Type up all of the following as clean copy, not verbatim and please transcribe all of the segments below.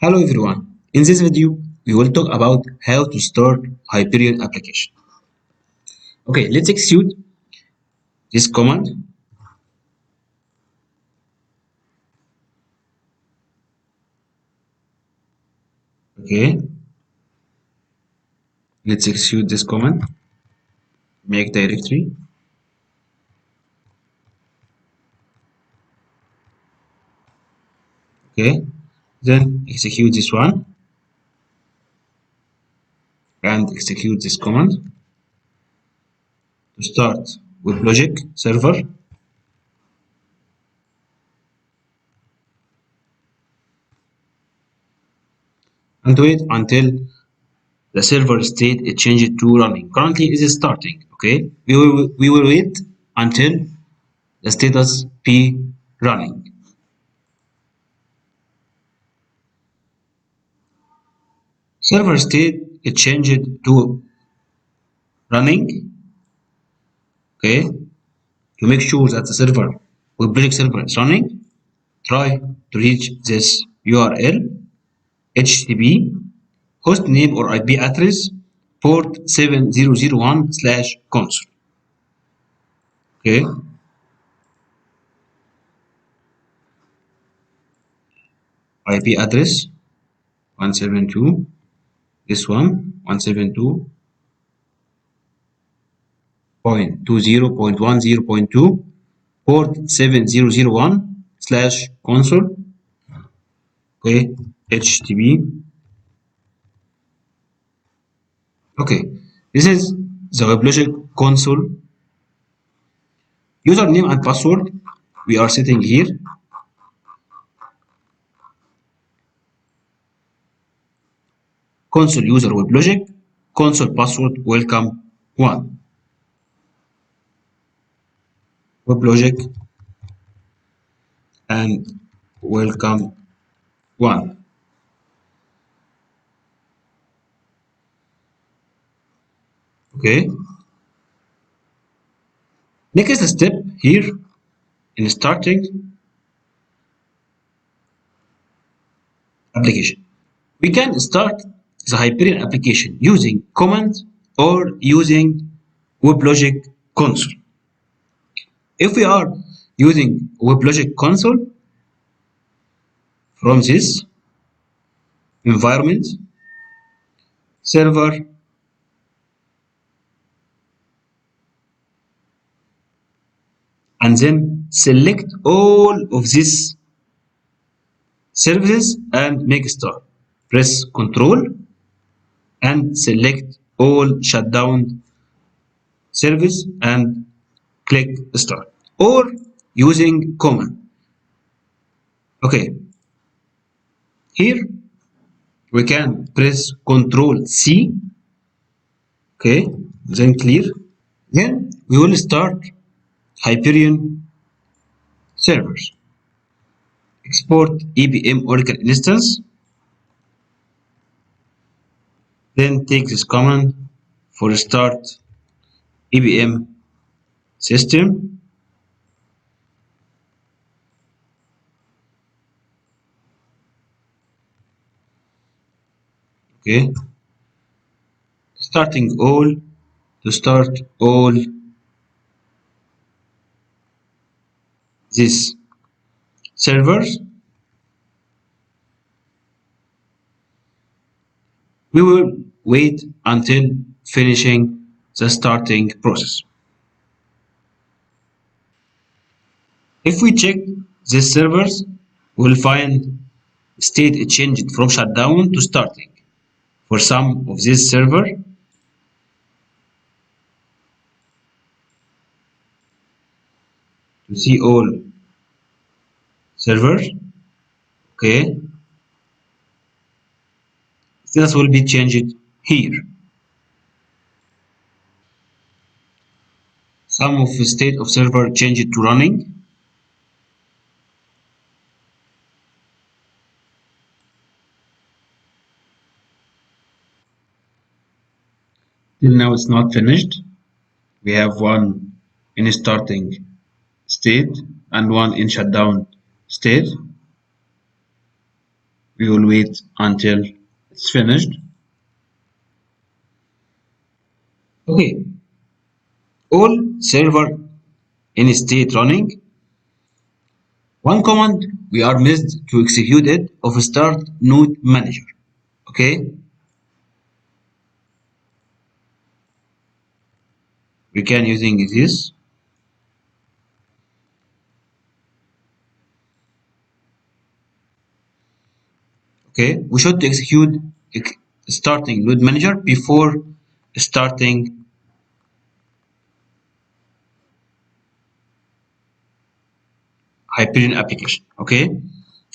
Hello everyone. In this video, we will talk about how to start Hyperion application. Okay, let's execute this command. Okay, let's execute this command. Make directory. Okay, then execute this one and execute this command to start with logic server and wait until the server state is changed to running. Currently, it is starting. Okay, we will wait until the status be running. Server state is changed to running. Okay, to make sure that the server web project server is running, try to reach this URL http hostname or IP address port 7001 slash console. Okay, IP address 172, this one 172.20.10.2 port 7001 slash console. Okay, http. Okay, this is the WebLogic console username and password we are setting here. Console user WebLogic, console password welcome 1. WebLogic and welcome 1. Okay. Next step here in starting application. We can start the Hyperion application using command or using WebLogic console. If we are using WebLogic console from this environment, server, and then select all of these services and make start. Press Ctrl and select all shutdown service and click start. Or using command. Okay, here we can press Ctrl C. Okay, then clear. Then we will start Hyperion servers. Export EBM Oracle instance. Then take this command for start EBM system. Okay, starting all to start all these servers. We will wait until finishing the starting process. If we check these servers, we'll find state changed from shutdown to starting. For some of this server, to see all servers, okay, status will be changed here. Some of the state of server changed to running. Till now it's not finished. We have one in starting state and one in shutdown state. We will wait until it's finished. Okay, all server in state running. One command we are missed to execute it of start node manager. Okay, we can using this. Okay, we should execute starting node manager before starting Hyperion application. Okay,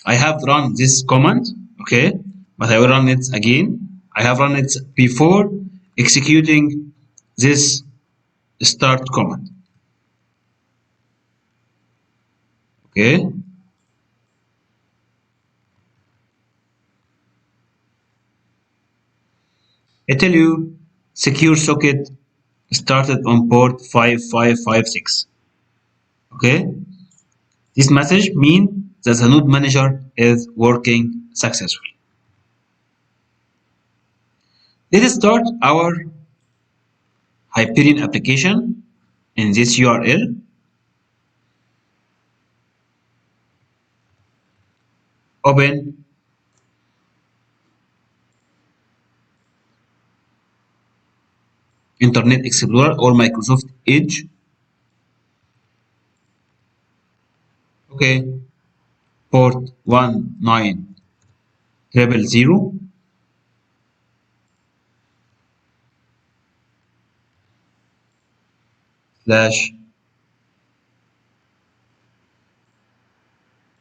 I have run this command. Okay, but I will run it again. I have run it before executing this start command. Okay, I tell you secure socket started on port 5556. Okay, this message means that the node manager is working successfully. Let's start our Hyperion application in this URL. Open Internet Explorer or Microsoft Edge. Okay, port 19000 slash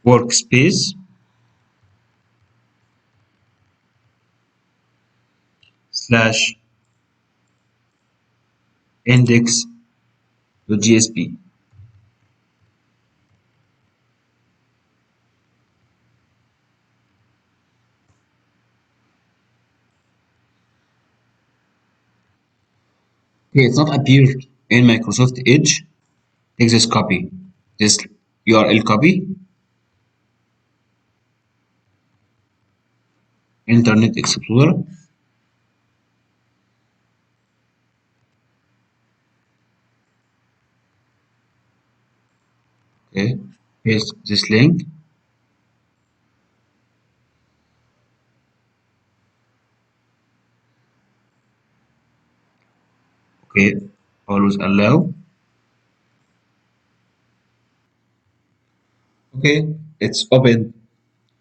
workspace slash index.jsp. Okay, it's not appeared in Microsoft Edge. Take this copy, this URL copy, Internet Explorer. Okay, paste this link. Okay, always allow. Okay, it's open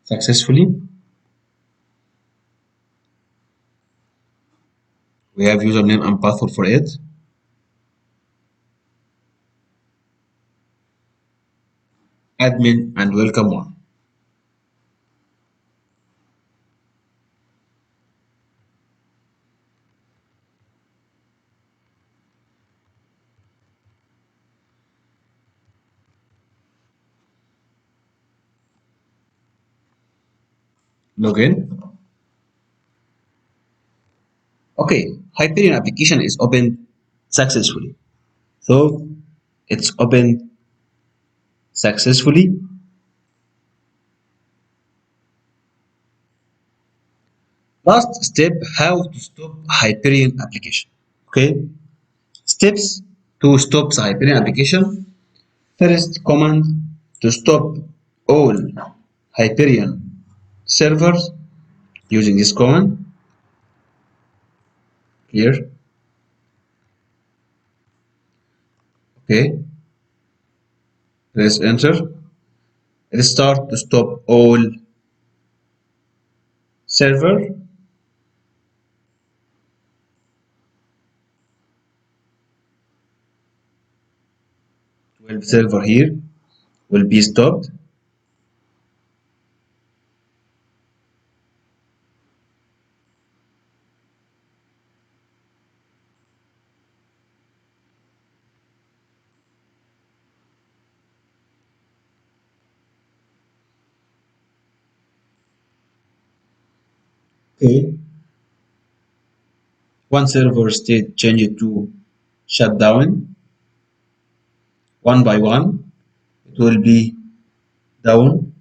successfully. We have username and password for it. Admin and welcome one. Login. Okay, Hyperion application is open successfully. So it's open successfully. Last step, how to stop Hyperion application. Okay, steps to stop the Hyperion application. First command to stop all Hyperion servers using this command here. Okay, press enter. Restart to stop all server. 12 server here will be stopped. Okay, one server state changed to shutdown one by one. It will be down.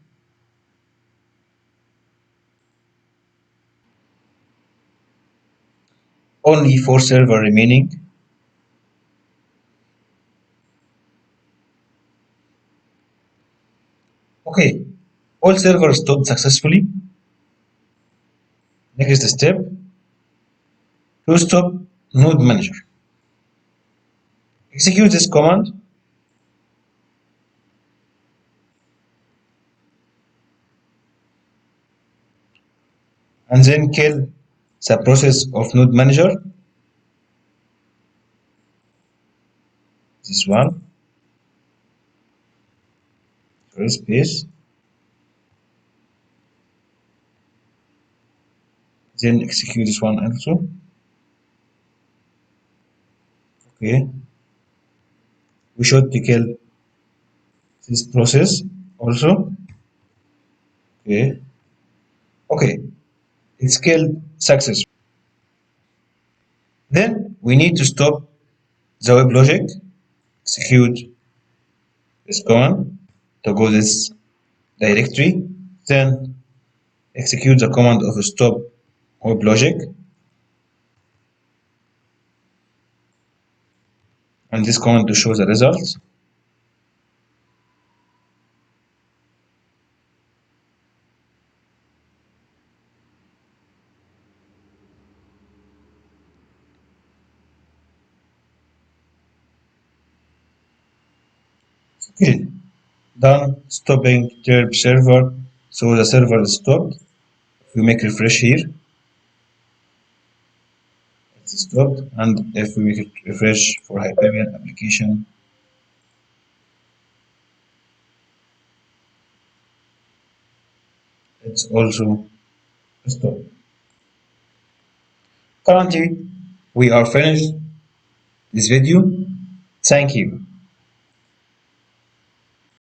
Only 4 servers remaining. Okay, all servers stopped successfully. Next step, to stop node manager. Execute this command and then kill the process of node manager. This one, sorry, space. Then execute this one also. Okay, we should kill this process also. Okay, okay, it's killed successfully. Then we need to stop the web logic. Execute this command to go this directory. Then execute the command of stop web logic and this command to show the results. Okay, done stopping terb server. So the server is stopped. If we make refresh here, it's stopped. And if we make it refresh for Hyperion application, it's also stopped. Currently, we are finished this video. Thank you.